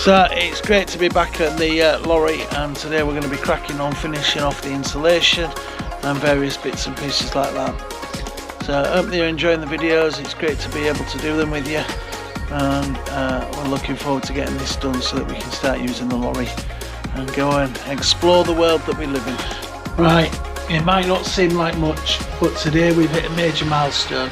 So it's great to be back at the lorry, and today we're going to be cracking on finishing off the insulation and various bits and pieces like that. So I hope you're enjoying the videos. It's great to be able to do them with you, and we're looking forward to getting this done so that we can start using the lorry and go and explore the world that we live in. Right, it might not seem like much, but today we've hit a major milestone.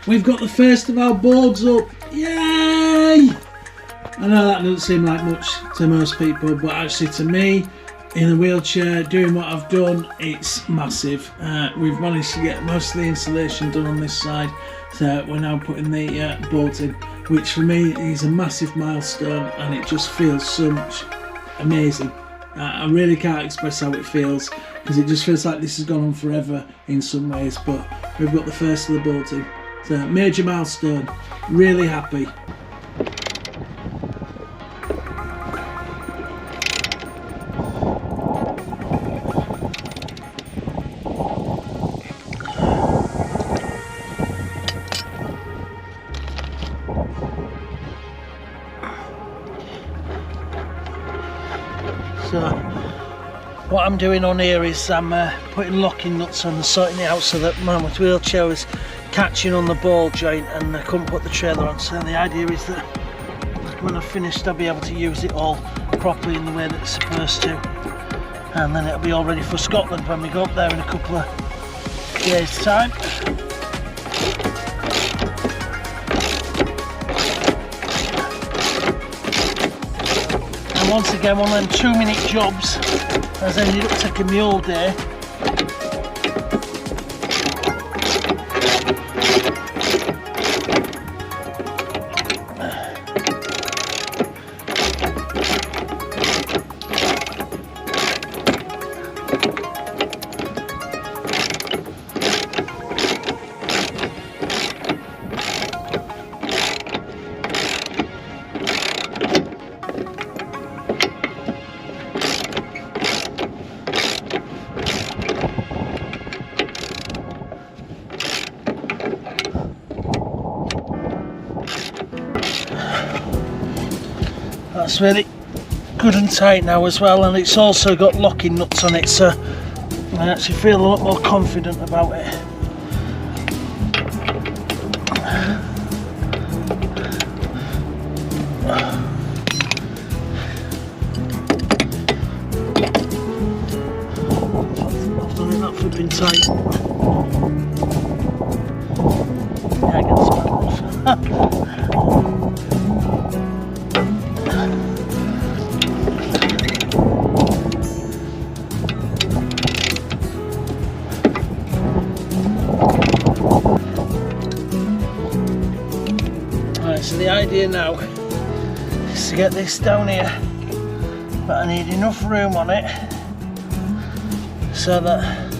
We've got the first of our boards up. Yay! I know that doesn't seem like much to most people, but actually to me, in a wheelchair, doing what I've done, it's massive. We've managed to get most of the insulation done on this side, so we're now putting the boards in, which for me is a massive milestone, and it just feels so much amazing. I really can't express how it feels, because it just feels like this has gone on forever in some ways, but we've got the first of the boards in. So major milestone, really happy. So what I'm doing on here is I'm putting locking nuts on and sorting it out so that my wheelchair is catching on the ball joint and I couldn't put the trailer on. So the idea is that when I've finished I'll be able to use it all properly in the way that it's supposed to, and then it'll be all ready for Scotland when we go up there in a couple of days time. And once again, one of them 2-minute jobs has ended up taking me all day. That's really good and tight now as well, and it's also got locking nuts on it, so I actually feel a lot more confident about it. I've done it that flipping tight. Yeah, I get the smell off. So the idea now is to get this down here, but I need enough room on it so that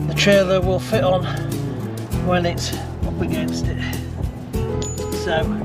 the trailer will fit on when it's up against it. So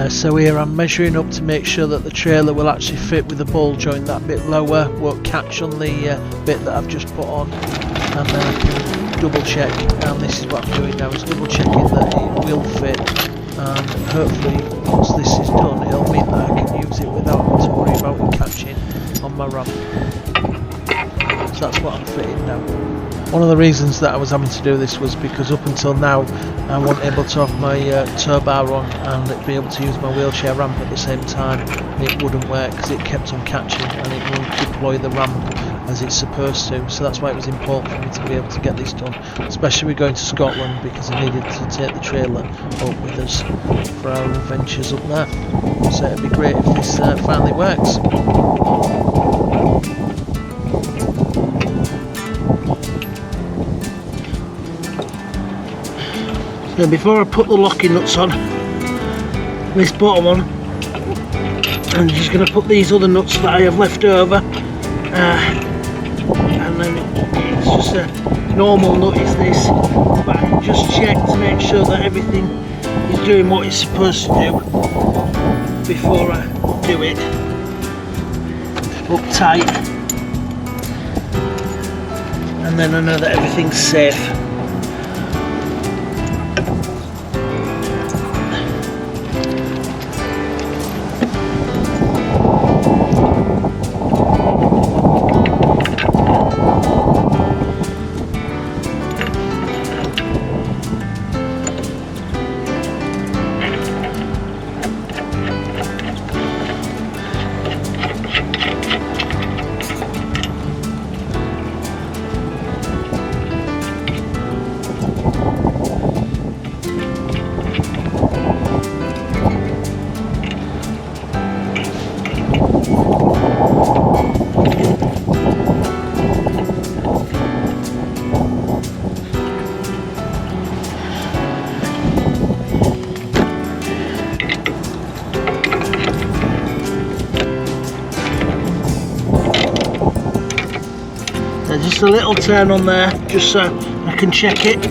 So here I'm measuring up to make sure that the trailer will actually fit with the ball joint that bit lower, won't catch on the bit that I've just put on, and then I can double check, and this is what I'm doing now, is double checking that it will fit, and hopefully once this is done it'll mean that I can use it without having to worry about it catching on my ramp. So that's what I'm fitting now. One of the reasons that I was having to do this was because up until now I wasn't able to have my tow bar on and be able to use my wheelchair ramp at the same time, and it wouldn't work because it kept on catching and it won't deploy the ramp as it's supposed to. So that's why it was important for me to be able to get this done, especially going to Scotland, because I needed to take the trailer up with us for our adventures up there. So it'd be great if this finally works. Now before I put the locking nuts on, this bottom one, I'm just going to put these other nuts that I have left over, and then it's just a normal nut is this, but I can just check to make sure that everything is doing what it's supposed to do before I do it. Up tight, and then I know that everything's safe. Just a little turn on there, just so I can check it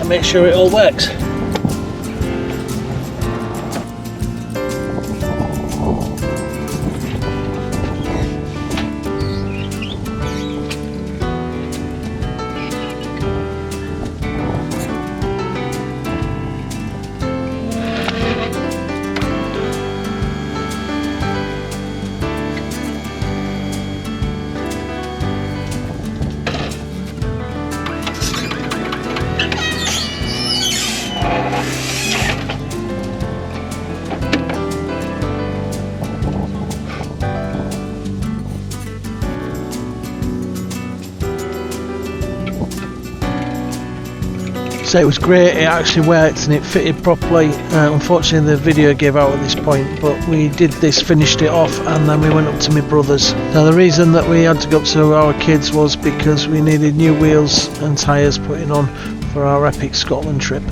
and make sure it all works. So it was great, it actually worked and it fitted properly. Unfortunately the video gave out at this point, but we did this, finished it off, and then we went up to my brother's. Now the reason that we had to go up to our kids was because we needed new wheels and tyres putting on for our epic Scotland trip.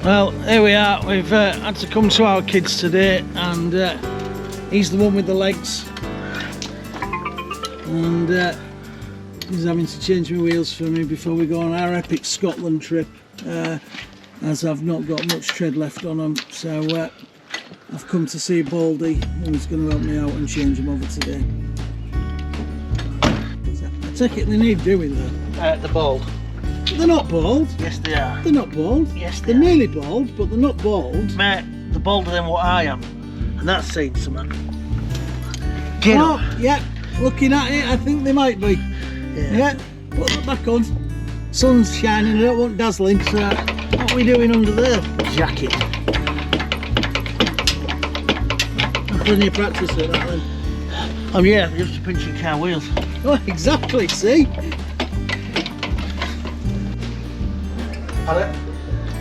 Well, here we are. We've had to come to our kids today, and he's the one with the legs, and he's having to change my wheels for me before we go on our epic Scotland trip, as I've not got much tread left on them. So I've come to see Baldy, and he's going to help me out and change them over today. I take it they need doing though. They're bald. They're not bald. Yes they are. They're not bald. Yes They're nearly bald, but they're not bald. Mate, they're bolder than what I am. And that's saying something. Get Oh, up. yeah, looking at it, I think they might be. Yeah, put that back on. Sun's shining, I don't want dazzling, so what are we doing under there? Jacket. I've plenty of practice at that then. Oh yeah, you're just pinching car wheels. Oh, exactly, see?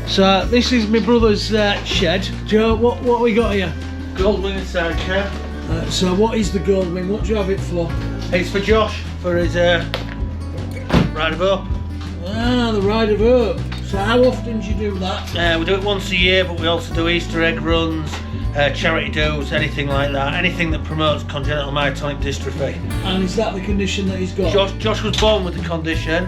So this is my brother's shed. Joe, what we got here? Gold wing inside chair. So what is the gold wing? What do you have it for? It's for Josh, for his ride of hope. Ah, the Ride of Hope. So how often do you do that? We do it once a year, but we also do Easter egg runs, charity dues, anything like that, anything that promotes congenital myotonic dystrophy. And is that the condition that he's got? Josh was born with the condition.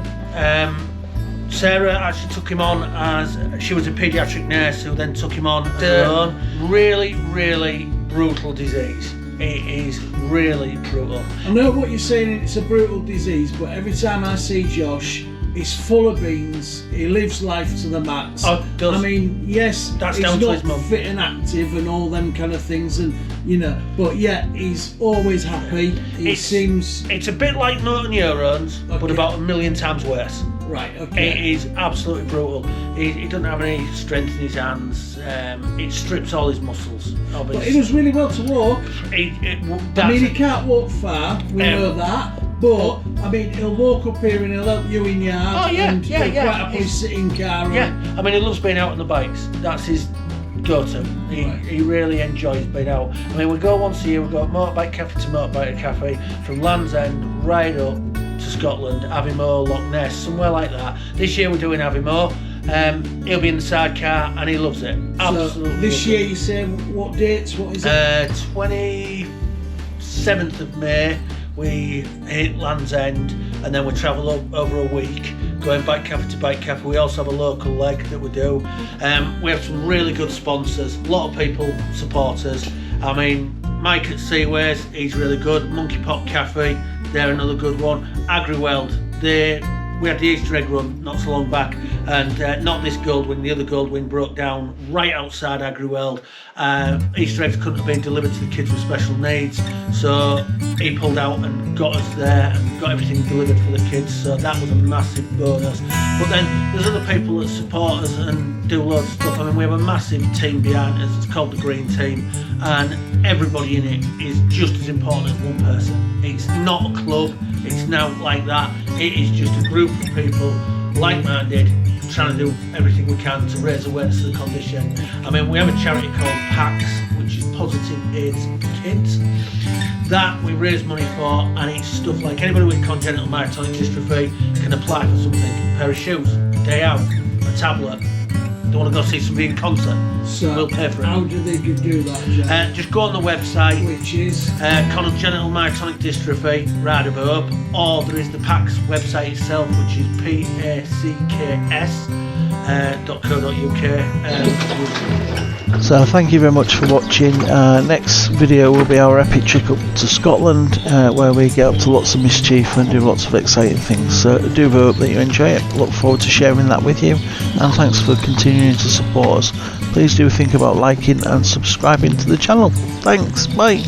Sarah actually took him on as she was a paediatric nurse who then took him on as her own. Really, really brutal disease. It is really brutal. I know what you're saying, it's a brutal disease, but every time I see Josh, he's full of beans, he lives life to the max. Oh, does. I mean, yes, That's he's down to not his mum. fit and active and all them kind of things, and you know, but yeah, he's always happy. He seems... It's a bit like motor neurons, but Okay. about 1,000,000 times worse. Right, okay. It is absolutely brutal. He doesn't have any strength in his hands. It strips all his muscles. But he does really well to walk. I mean, he can't walk far, we know that. But, I mean, he'll walk up here and he'll help you in yard. Oh, yeah, and yeah, he'll yeah. quite happily sit in car. Yeah, I mean, he loves being out on the bikes. That's his go-to. He really enjoys being out. I mean, we go once a year. We go motorbike cafe to motorbike cafe, from Land's End right up to Scotland, Aviemore, Loch Ness, somewhere like that. This year we're doing Aviemore. He'll be in the sidecar and he loves it. Absolutely. So this year, you say, what dates? What is it? 27th of May. We hit Land's End and then we travel over a week, going bike cafe to bike cafe. We also have a local leg that we do. We have some really good sponsors, a lot of people support us. I mean, Mike at Seaways, he's really good. Monkey Pot Cafe, they're another good one. AgriWeld, we had the Easter egg run not so long back, and not this Goldwing, the other Goldwing broke down right outside AgriWeld. Easter eggs couldn't have been delivered to the kids with special needs, so he pulled out and got us there and got everything delivered for the kids, so that was a massive bonus. But then there's other people that support us and do loads of stuff. I mean, we have a massive team behind us, it's called the Green Team, and everybody in it is just as important as one person. It's not a club, it's not like that, it is just a group of people, like-minded, trying to do everything we can to raise awareness of the condition. I mean, we have a charity called PACS, which is Positive AIDS for Kids, that we raise money for, and it's stuff like anybody with congenital myotonic dystrophy can apply for something, a pair of shoes, a day out, a tablet. They want to go see somebody in concert, So we'll pay for it. how do they do that, Jack? Just go on the website, Which is? congenital myotonic dystrophy, right above, or there is the PACS website itself, which is packs.co.uk. So thank you very much for watching. Next video will be our epic trip up to Scotland, where we get up to lots of mischief and do lots of exciting things. So do hope that you enjoy it. Look forward to sharing that with you, and thanks for continuing to support us. Please do think about liking and subscribing to the channel. Thanks, bye.